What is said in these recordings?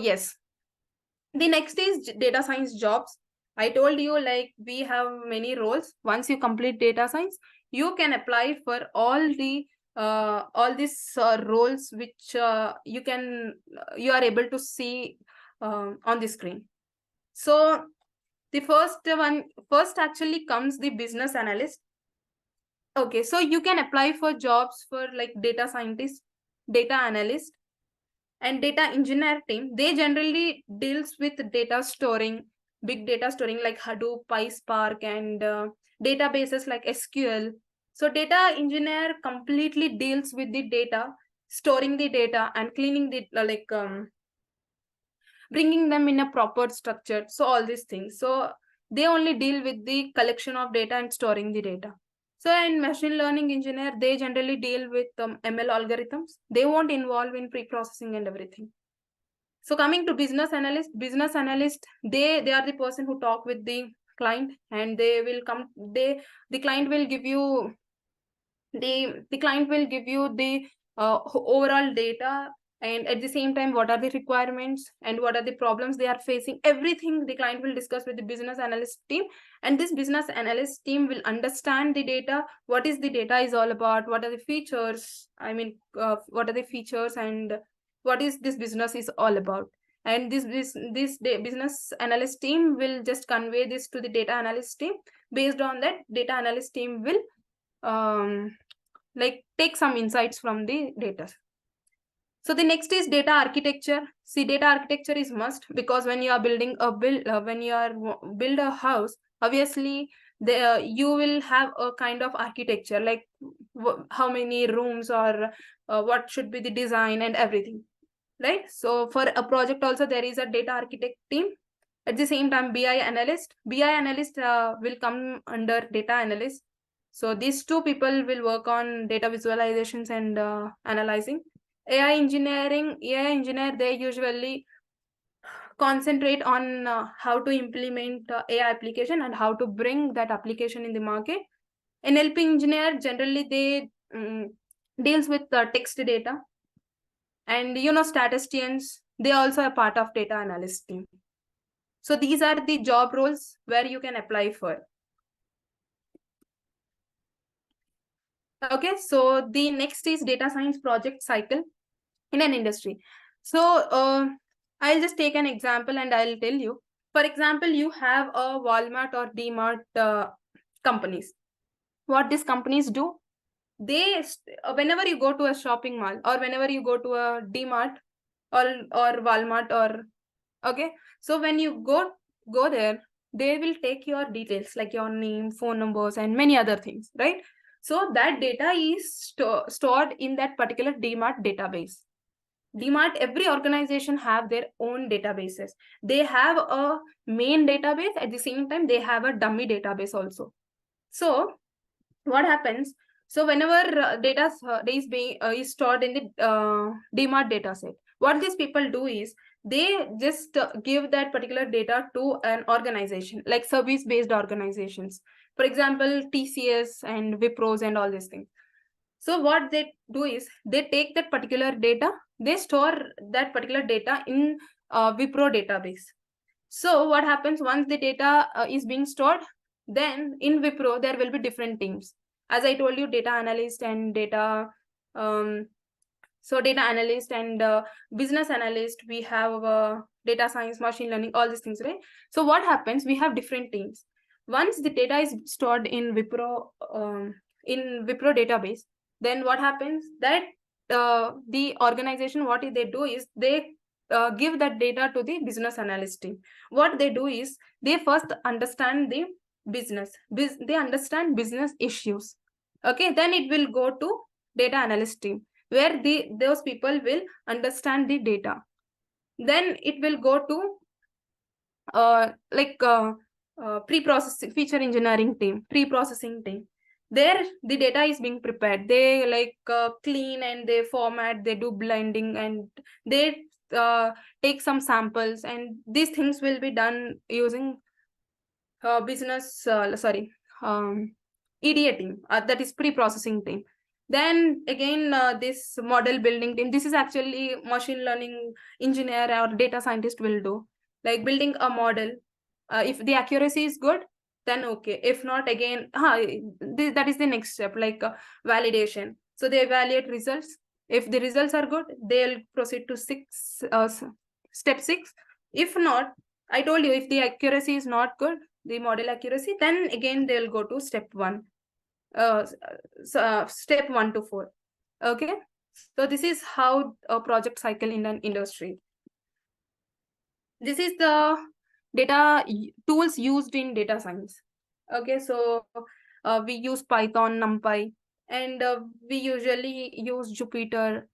Yes, the next is data science jobs. I told you, like, we have many roles. Once you complete data science, you can apply for all these roles which you are able to see on the screen. So the first actually comes the business analyst. Okay, so you can apply for jobs for like data scientist, data analyst, and data engineer team. They generally deals with data storing, big data storing like Hadoop, PySpark, and databases like SQL. So data engineer completely deals with the data, storing the data and cleaning the bringing them in a proper structure. So all these things. So they only deal with the collection of data and storing the data. So in machine learning engineer, they generally deal with ML algorithms. They won't involve in pre-processing and everything. So coming to business analyst, they are the person who talk with the client, and they will come. The client will give you the client will give you the overall data, and at the same time what are the requirements and what are the problems they are facing. Everything the client will discuss with the business analyst team, and this business analyst team will understand the data, what is the data is all about, what are the features, what are the features, and what is this business is all about. And this business analyst team will just convey this to the data analyst team. Based on that, data analyst team will like take some insights from the data. So the next is data architecture. See, data architecture is must, because when you are building a build a house, obviously you will have a kind of architecture, like how many rooms, or what should be the design and everything, right? So for a project also there is a data architect team. At the same time, BI analyst will come under data analyst. So these two people will work on data visualizations and analyzing. AI engineer, they usually concentrate on how to implement AI application and how to bring that application in the market. NLP engineer, generally they deals with text data. And statisticians, they also are part of data analyst team. So these are the job roles where you can apply for. Okay, so the next is data science project cycle in an industry. So I'll just take an example and I'll tell you. For example, you have a Walmart or DMart companies. What these companies do, they whenever you go to a shopping mall, or whenever you go to a DMart or Walmart, or okay, so when you go there, they will take your details like your name, phone numbers, and many other things, right? So that data is stored in that particular DMart database. DMart, every organization have their own databases. They have a main database, at the same time they have a dummy database also. So what happens, so whenever data is stored in the DMart dataset, what these people do is they just give that particular data to an organization, like service based organizations, for example TCS and Wipros and all these things. So what they do is they take that particular data, they store that particular data in Wipro database. So what happens, once the data is being stored, then in Wipro there will be different teams. As I told you, data analyst and data data analyst and business analyst, we have data science, machine learning, all these things, right? So what happens, we have different teams. Once the data is stored in Wipro database, then what happens, that the organization, what they do is they give that data to the business analyst team. What they do is they first understand the they understand business issues. Okay, then it will go to data analyst team, where those people will understand the data. Then it will go to pre-processing feature engineering team, pre-processing team. There the data is being prepared. They clean and they format, they do blending, and they take some samples, and these things will be done using business EDA team, that is pre-processing team. Then again, this model building team, this is actually machine learning engineer or data scientist will do, like building a model. If the accuracy is good, then okay. If not, again, that is the next step, like validation. So they evaluate results. If the results are good, they'll proceed to step 6. If not, I told you, if the accuracy is not good, the model accuracy, then again they'll go to step 1, step 1 to 4. Okay, so this is how a project cycle in an industry. This is the data tools used in data science. Okay, so we use Python, NumPy, and we usually use Jupyter,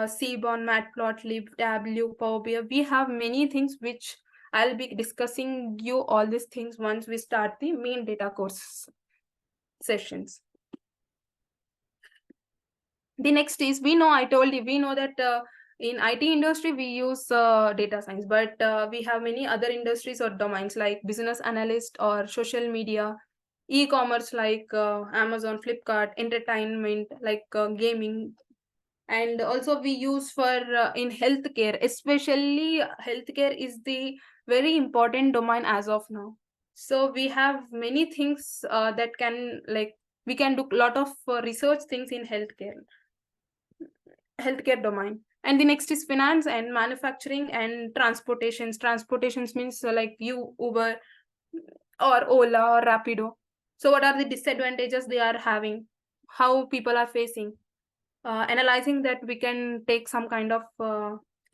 Seaborn, Matplotlib, Tableau, Power BI. We have many things which I'll be discussing you all these things once we start the main data course sessions. The next is, I told you, we know that in IT industry, we use data science, but we have many other industries or domains like business analyst or social media, e-commerce like Amazon, Flipkart, entertainment like gaming. And also we use for in healthcare, especially healthcare is the very important domain as of now. So we have many things that can, like, we can do a lot of research things in healthcare domain. And the next is finance and manufacturing and transportations means like Uber or Ola or Rapido. So what are the disadvantages they are having, how people are facing, analyzing that we can take some kind of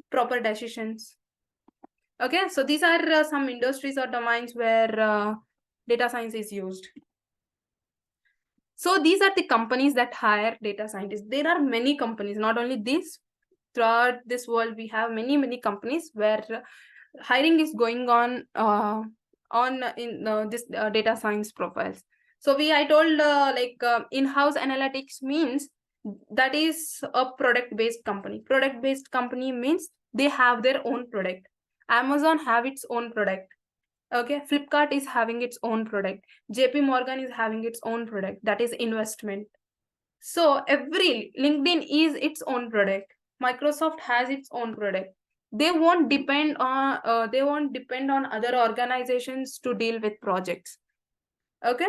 proper decisions. Okay, so these are some industries or domains where data science is used. So these are the companies that hire data scientists. There are many companies, not only these. Throughout this world, we have many companies where hiring is going on in this data science profiles. So I told in-house analytics means that is a product-based company. Product-based company means they have their own product. Amazon have its own product. Okay, Flipkart is having its own product. JP Morgan is having its own product. That is investment. So every LinkedIn is its own product. Microsoft has its own product. They won't depend on other organizations to deal with projects. Okay,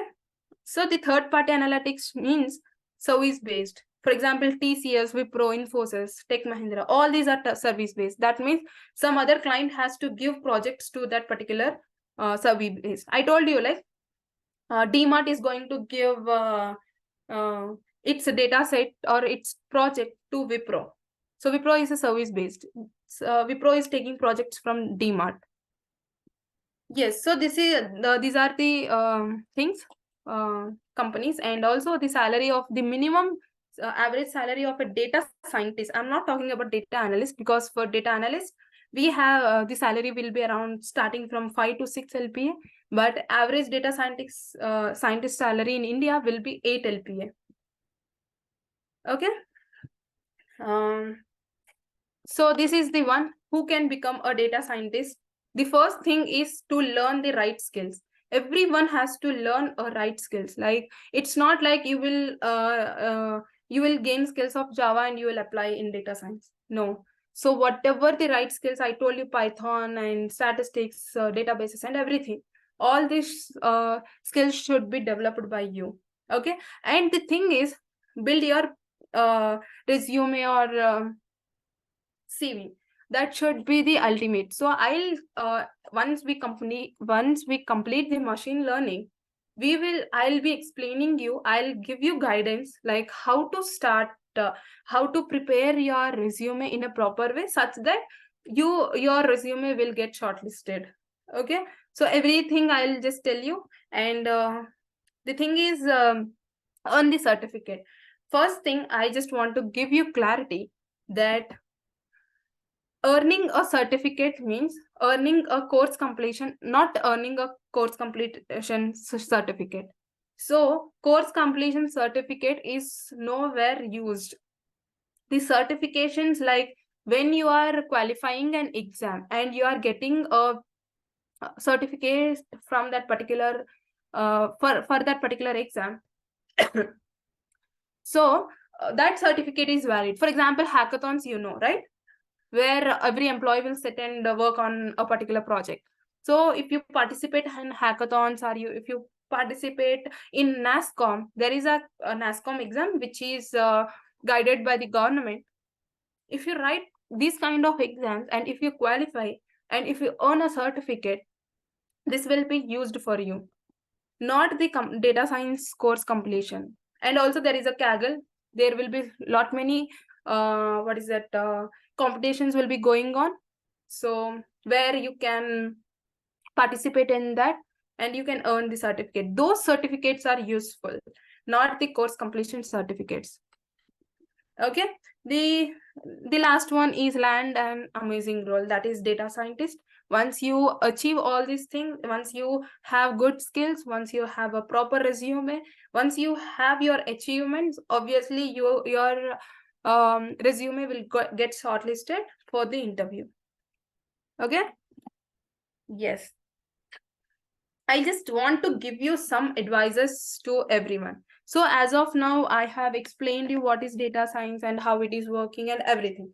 so the third party analytics means service based. For example, TCS, Wipro, Infosys, Tech Mahindra, all these are service based. That means some other client has to give projects to that particular service based. I told you, like DMart is going to give its data set or its project to Wipro. So Wipro is a service based. Wipro is taking projects from DMart. Yes, so these are the things, companies, and also the salary of the minimum average salary of a data scientist. I'm not talking about data analyst, because for data analyst we have the salary will be around starting from 5 to 6 LPA, but average data scientist salary in India will be 8 LPA. Okay. So this is the one who can become a data scientist. The first thing is to learn the right skills. Everyone has to learn a right skills. Like, it's not like you will gain skills of Java and you will apply in data science. No. So whatever the right skills, I told you, Python and statistics, databases and everything, all these skills should be developed by you. Okay. And the thing is, build your resume or CV. That should be the ultimate. So I'll once we complete the machine learning, I'll be explaining you, I'll give you guidance like how to start, how to prepare your resume in a proper way such that your resume will get shortlisted. Okay, so everything I'll just tell you. And the thing is, on the certificate, first thing I just want to give you clarity that earning a certificate means earning a course completion, not earning a course completion certificate. So course completion certificate is nowhere used. The certifications, like when you are qualifying an exam and you are getting a certificate from that particular for that particular exam. So that certificate is valid. For example, hackathons, right, where every employee will sit and work on a particular project. So if you participate in hackathons, or if you participate in NASSCOM, there is a NASSCOM exam which is guided by the government. If you write these kind of exams and if you qualify and if you earn a certificate, this will be used for you, not the data science course completion. And also there is a Kaggle. There will be lot many competitions will be going on, so where you can participate in that and you can earn the certificate. Those certificates are useful, not the course completion certificates. Okay, the last one is land an amazing role, that is data scientist. Once you achieve all these things, once you have good skills, once you have a proper resume, once you have your achievements, obviously your resume will get shortlisted for the interview. Okay, yes, I just want to give you some advices to everyone. So as of now, I have explained you what is data science and how it is working and everything.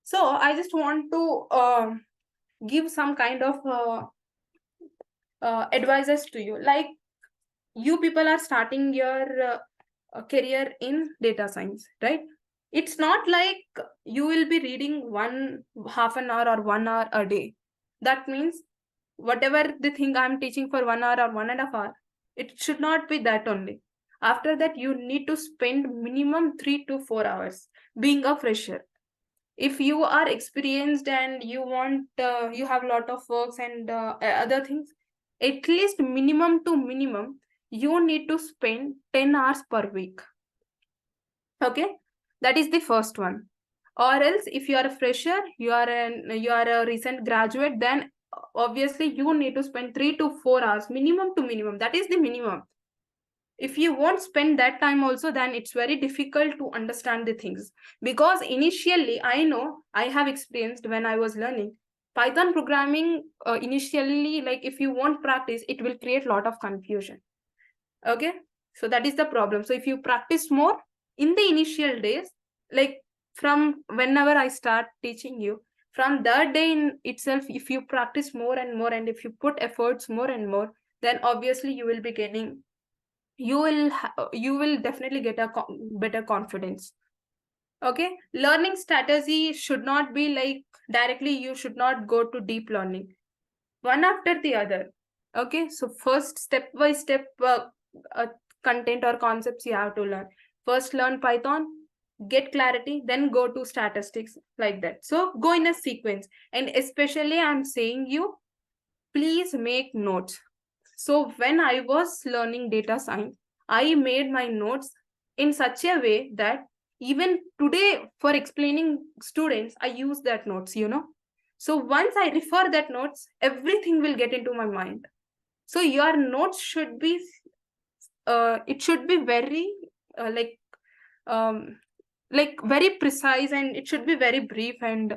So I just want to give some kind of advices to you. Like, you people are starting your career in data science, right? It's not like you will be reading half an hour or 1 hour a day. That means whatever the thing I'm teaching for 1 hour or 1.5 hours, it should not be that only. After that, you need to spend minimum 3 to 4 hours being a fresher. If you are experienced and you want you have a lot of works and other things, at least minimum to minimum you need to spend 10 hours per week. Okay, that is the first one. Or else if you are a fresher, you are a recent graduate, then obviously you need to spend 3 to 4 hours minimum to minimum. That is the minimum. If you won't spend that time also, then it's very difficult to understand the things. Because initially, I know, I have experienced when I was learning Python programming, initially, like if you won't practice, it will create a lot of confusion. Okay, so that is the problem. So if you practice more in the initial days, like from whenever I start teaching you, from that day in itself, if you practice more and more and if you put efforts more and more, then obviously you will be getting, you will definitely get a better confidence. Okay, learning strategy should not be like directly, you should not go to deep learning one after the other. Okay, so first step by step content or concepts you have to learn. First learn Python, get clarity, then go to statistics, like that. So go in a sequence. And especially I'm saying you, please make notes. So when I was learning data science, I made my notes in such a way that even today for explaining students, I use that notes, So once I refer that notes, everything will get into my mind. So your notes should be, it should be very like very precise, and it should be very brief, and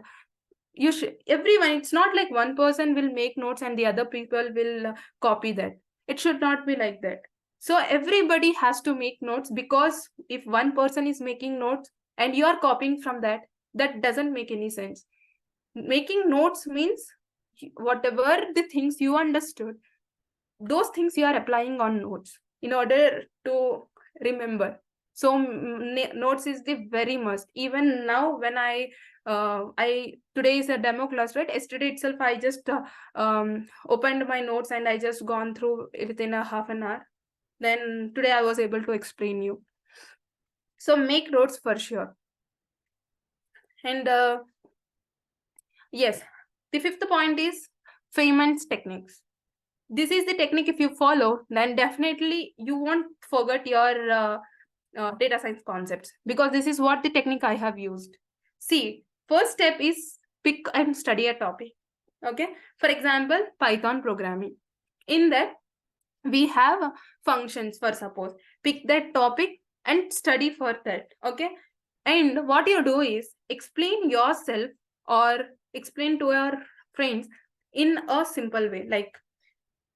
you should, everyone, it's not like one person will make notes and the other people will copy that. It should not be like that. So everybody has to make notes, because if one person is making notes and you are copying from that, that doesn't make any sense. Making notes means whatever the things you understood, those things you are applying on notes in order to remember. So notes is the very must. Even now when I today is a demo class, right? Yesterday itself I just opened my notes and I just gone through within a half an hour. Then today I was able to explain you. So make notes for sure. And yes, the fifth point is Feynman's techniques. This is the technique, if you follow, then definitely you won't forget your data science concepts, because this is what the technique I have used. See, first step is pick and study a topic. Okay, for example, Python programming. In that, we have functions, for suppose. Pick that topic and study for that. Okay, and what you do is explain yourself or explain to your friends in a simple way. Like,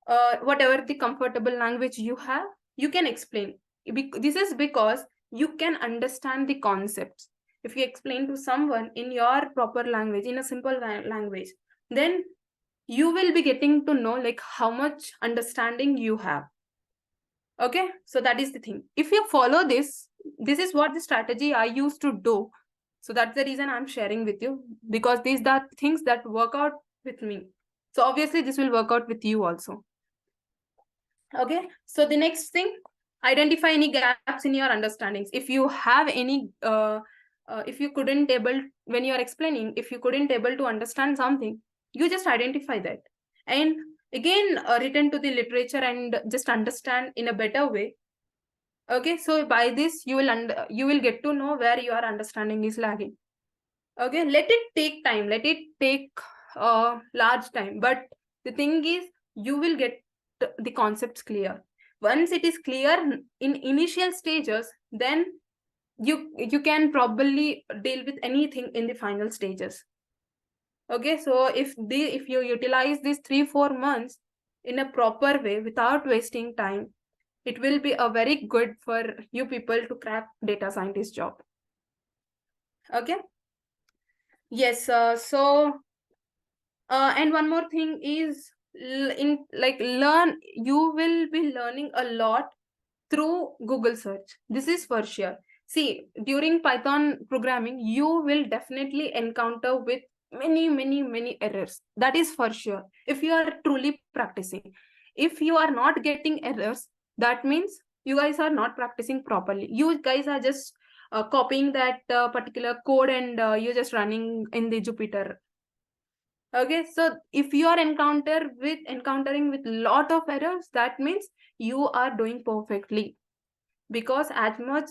whatever the comfortable language you have, you can explain. This is because you can understand the concepts. If you explain to someone in your proper language, in a simple language, then you will be getting to know like how much understanding you have. Okay, so that is the thing. If you follow this, this is what the strategy I used to do. So that's the reason I'm sharing with you, because these are things that work out with me. So obviously this will work out with you also. Okay, so the next thing, identify any gaps in your understandings. If you have any if you couldn't able, when you are explaining, if you couldn't able to understand something, you just identify that, and again return to the literature and just understand in a better way. Okay, so by this you will get to know where your understanding is lagging. Okay, let it take time, let it take large time, but the thing is you will get the concepts clear. Once it is clear in initial stages, then you can probably deal with anything in the final stages. Okay, so if you utilize these 3-4 months in a proper way without wasting time, it will be a very good for you people to crack data scientist job. Okay, yes, and one more thing is, you will be learning a lot through Google search. This is for sure. See, during Python programming, you will definitely encounter with many errors. That is for sure. If you are truly practicing, if you are not getting errors, that means you guys are not practicing properly. You guys are just copying that particular code, and you're just running in the Jupyter. Okay, so if you are encountering with lot of errors, that means you are doing perfectly. Because as much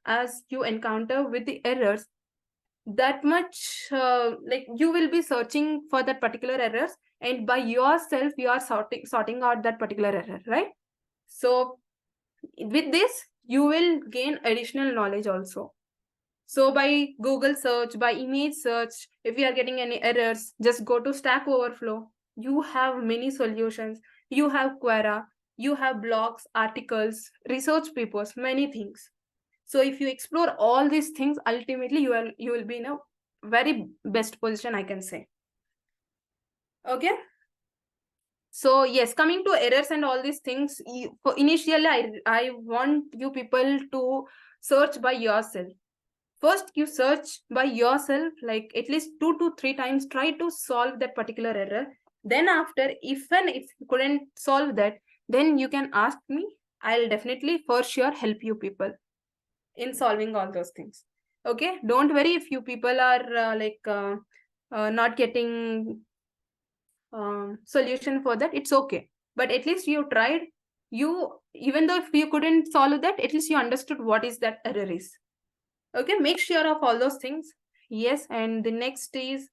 as you encounter with the errors, that much you will be searching for that particular errors, and by yourself you are sorting out that particular error, right? So with this you will gain additional knowledge also. So by Google search, by image search, if you are getting any errors, just go to Stack Overflow. You have many solutions. You have Quora, you have blogs, articles, research papers, many things. So if you explore all these things, ultimately you will be in a very best position, I can say. Okay. So yes, coming to errors and all these things, initially I want you people to search by yourself. First you search by yourself, like at least 2 to 3 times, try to solve that particular error. Then after, even if you couldn't solve that, then you can ask me. I'll definitely for sure help you people in solving all those things. Okay, don't worry if you people are not getting solution for that, it's okay, but at least you tried. You, even though if you couldn't solve that, at least you understood what is that error is. Okay, make sure of all those things. Yes, and the next is,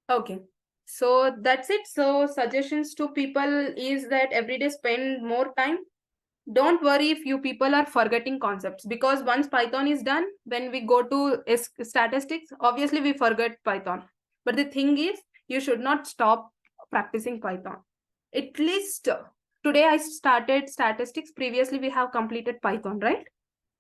okay, so that's it. So suggestions to people is that every day spend more time. Don't worry if you people are forgetting concepts, because once Python is done, when we go to statistics, obviously we forget Python. But the thing is, you should not stop practicing Python. At least today I started statistics. Previously we have completed Python, right?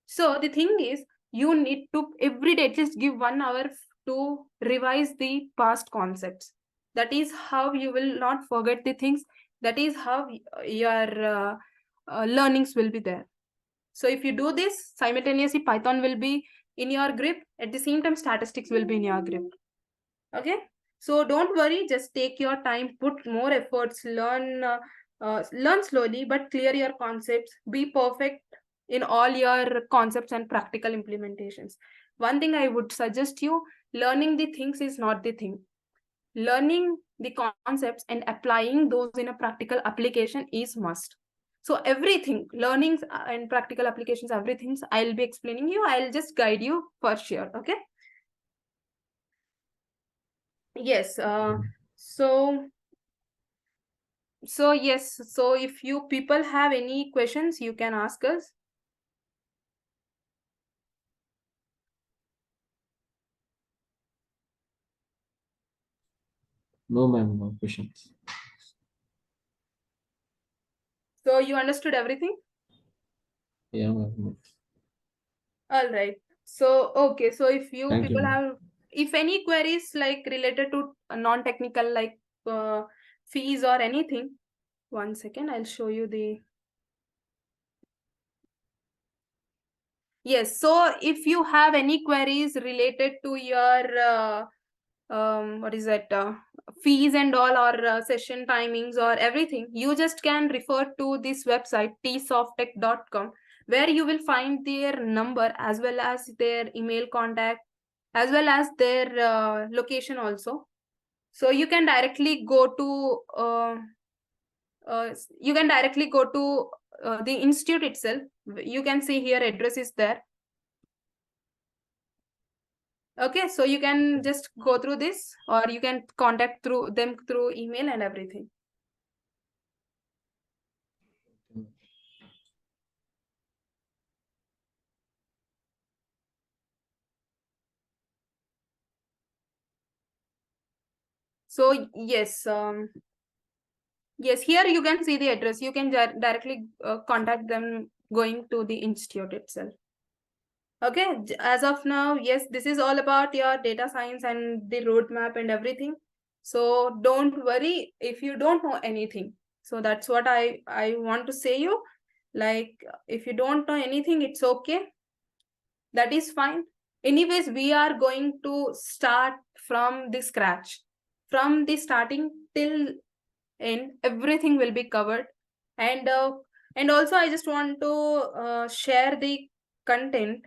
So the thing is, you need to every day at least give 1 hour to revise the past concepts. That is how you will not forget the things. That is how your learnings will be there. So if you do this, simultaneously Python will be in your grip. At the same time, statistics will be in your grip. Okay. So don't worry, just take your time, put more efforts, learn slowly, but clear your concepts. Be perfect in all your concepts and practical implementations. One thing I would suggest you, learning the things is not the thing. Learning the concepts and applying those in a practical application is must. So everything, learnings and practical applications, everything I'll be explaining you. I'll just guide you for sure. Okay. Yes. So yes. So if you people have any questions, you can ask us. No, ma'am, no questions. So you understood everything? Yeah, ma'am. All right. So, okay. So if you Thank you, people ma'am. have, if any queries like related to non-technical, like fees or anything, 1 second, I'll show you the. Yes. So if you have any queries related to your, what is that, fees and all, or session timings or everything, you just can refer to this website, tsofttech.com, where you will find their number as well as their email contact, as well as their location also. So you can directly go to the institute itself. You can see here address is there. Okay, so you can just go through this, or you can contact through them through email and everything. So yes, yes, here you can see the address. You can directly contact them going to the institute itself. Okay, as of now, yes, this is all about your data science and the roadmap and everything. So don't worry if you don't know anything. So that's what I want to say you. Like, if you don't know anything, it's okay. That is fine. Anyways, we are going to start from the scratch. From the starting till end, everything will be covered. And also I just want to share the content.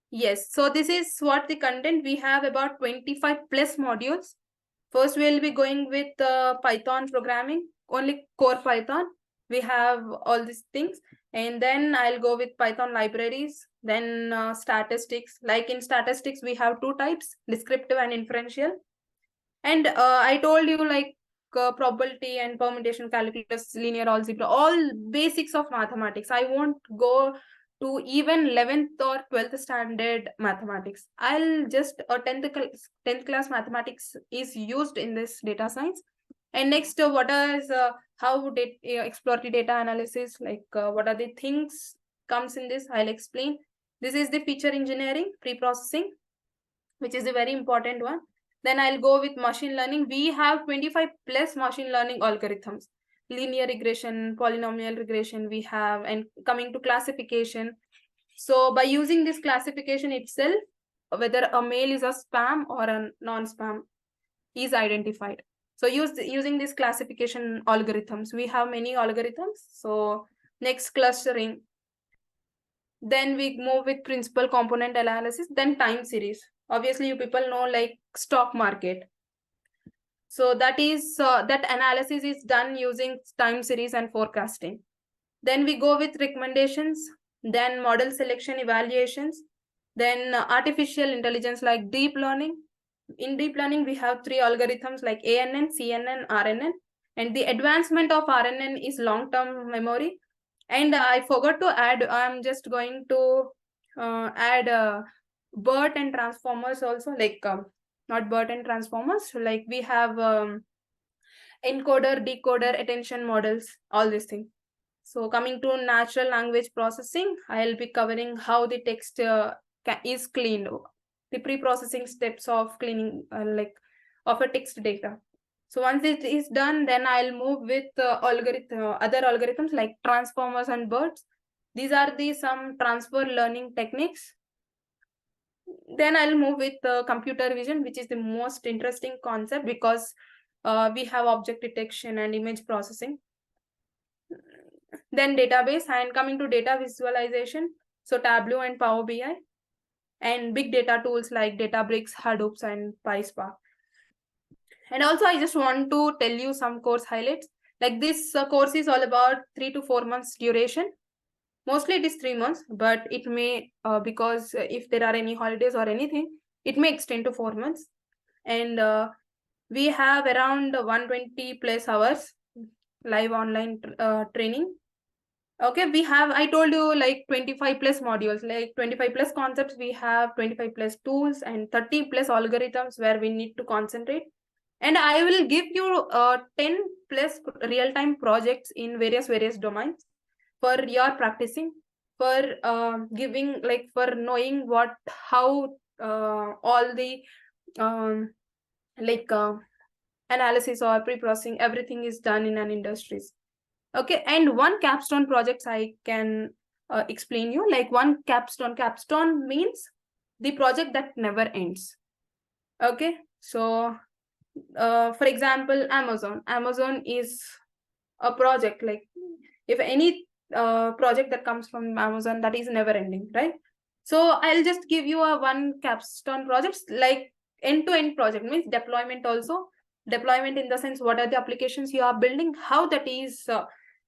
Yes, so this is what the content. We have about 25 plus modules. First, we'll be going with Python programming, only core Python. We have all these things. And then I'll go with Python libraries, then statistics. Like in statistics, we have two types, descriptive and inferential. And I told you, like, probability and permutation calculus, linear algebra, all basics of mathematics. I won't go to even 11th or 12th standard mathematics. I'll just 10th class mathematics is used in this data science. And next, what is how did exploratory data analysis, like what are the things comes in this, I'll explain. This is the feature engineering, pre-processing, which is a very important one. Then I'll go with machine learning. We have 25 plus machine learning algorithms. Linear regression, polynomial regression we have, and coming to classification. So by using this classification itself, whether a mail is a spam or a non-spam is identified. So using this classification algorithms, we have many algorithms. So next, clustering. Then we move with principal component analysis, then time series. Obviously, you people know, like, stock market. So that is that analysis is done using time series and forecasting. Then we go with recommendations, then model selection evaluations, then artificial intelligence like deep learning. In deep learning, we have three algorithms like ANN, CNN, RNN. And the advancement of RNN is long-term memory. And I forgot to add, I'm just going to add BERT and transformers also, like not BERT and transformers, like we have encoder, decoder, attention models, all these things. So coming to natural language processing, I'll be covering how the text is cleaned, the pre-processing steps of cleaning like of a text data. So once it is done, then I'll move with other algorithms like transformers and BERTs. These are the some transfer learning techniques. Then I'll move with computer vision, which is the most interesting concept because we have object detection and image processing. Then database, and coming to data visualization, so Tableau and Power BI, and big data tools like Databricks, Hadoop, and PySpark. And also, I just want to tell you some course highlights. Like this course is all about 3 to 4 months duration. Mostly it is 3 months, but it may, because if there are any holidays or anything, it may extend to 4 months. And we have around 120 plus hours live online training. Okay, I told you like 25 plus modules, like 25 plus concepts. We have 25 plus tools and 30 plus algorithms where we need to concentrate. And I will give you 10 plus real-time projects in various domains for your practicing, for giving, like for knowing how all the like analysis or pre-processing, everything is done in an industries. Okay, and one capstone projects I can explain you, like one capstone means the project that never ends. Okay, so for example, Amazon is a project, like if any project that comes from Amazon, that is never ending, right? So I'll just give you a one capstone projects, like end-to-end project means deployment also. Deployment in the sense, what are the applications you are building, how that is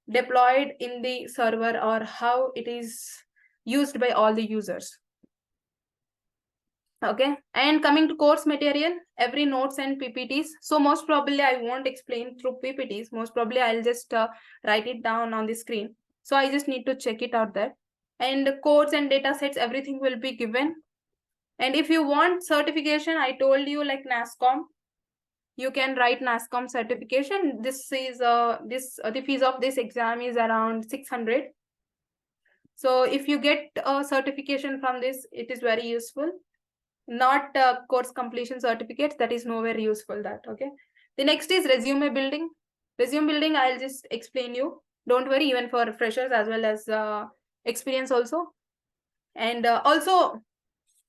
deployed in the server, or how it is used by all the users. Okay, and coming to course material, every notes and PPTs. So most probably I won't explain through PPTs. Most probably I'll just write it down on the screen. So I just need to check it out there. And codes and data sets, everything will be given. And if you want certification, I told you like NASSCOM, you can write NASSCOM certification. This is the fees of this exam is around 600. So if you get a certification from this, it is very useful. Not course completion certificates, that is nowhere useful. That okay. The next is resume building. Resume building, I'll just explain you. Don't worry, even for freshers as well as experience also. And also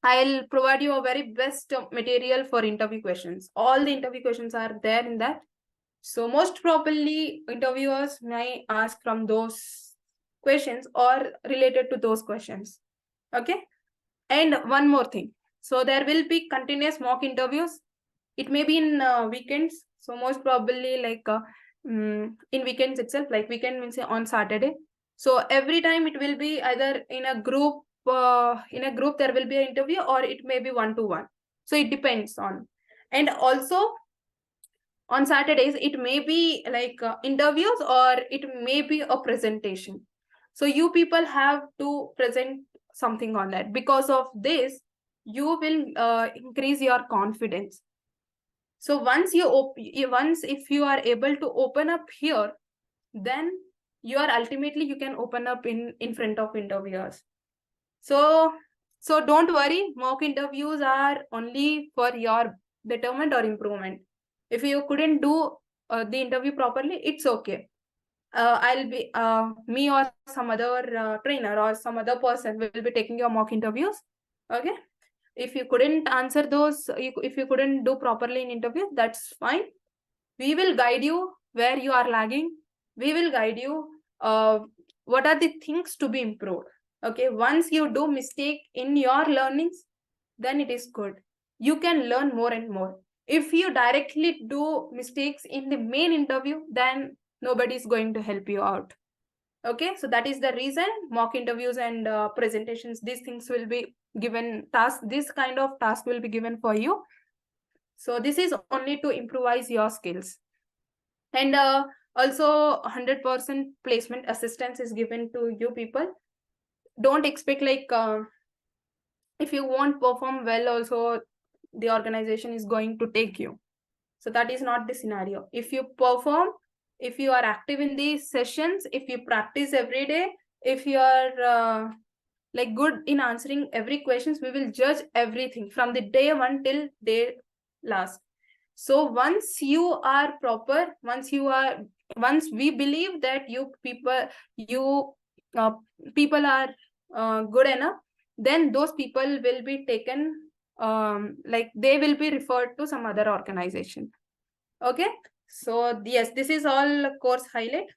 I'll provide you a very best material for interview questions. All the interview questions are there in that. So most probably interviewers may ask from those questions or related to those questions. Okay. And one more thing. So there will be continuous mock interviews. It may be in weekends. So most probably like in weekends itself, like weekend means on Saturday. So every time it will be either in a group there will be an interview, or it may be one-to-one. So it depends on. And also on Saturdays, it may be like interviews, or it may be a presentation. So you people have to present something on that. Because of this, you will increase your confidence. So once if you are able to open up here, then you can open up in front of interviewers. So don't worry, mock interviews are only for your betterment or improvement. If you couldn't do the interview properly, it's okay. I'll be me or some other trainer or some other person will be taking your mock interviews. Okay, if you couldn't answer those, if you couldn't do properly in interview, that's fine. We will guide you where you are lagging. We will guide you what are the things to be improved. Okay, once you do mistake in your learnings, then it is good. You can learn more and more. If you directly do mistakes in the main interview, then nobody is going to help you out. Okay, so that is the reason mock interviews and presentations, these things will be given task. This kind of task will be given for you. So this is only to improvise your skills. And also 100% placement assistance is given to you people. Don't expect like if you won't perform well, also the organization is going to take you. So that is not the scenario. If you perform, if you are active in these sessions, if you practice every day, if you are like good in answering every questions, we will judge everything from the day one till day last. So once you are proper, once we believe that you people are good enough, then those people will be taken, like they will be referred to some other organization. Okay, so yes, this is all course highlight.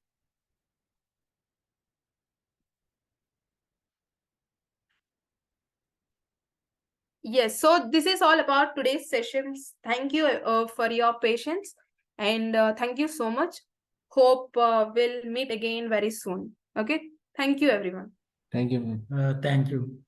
Yes, so this is all about today's sessions. Thank you for your patience, and thank you so much. Hope we'll meet again very soon. Okay, thank you everyone. Thank you, ma'am. Thank you.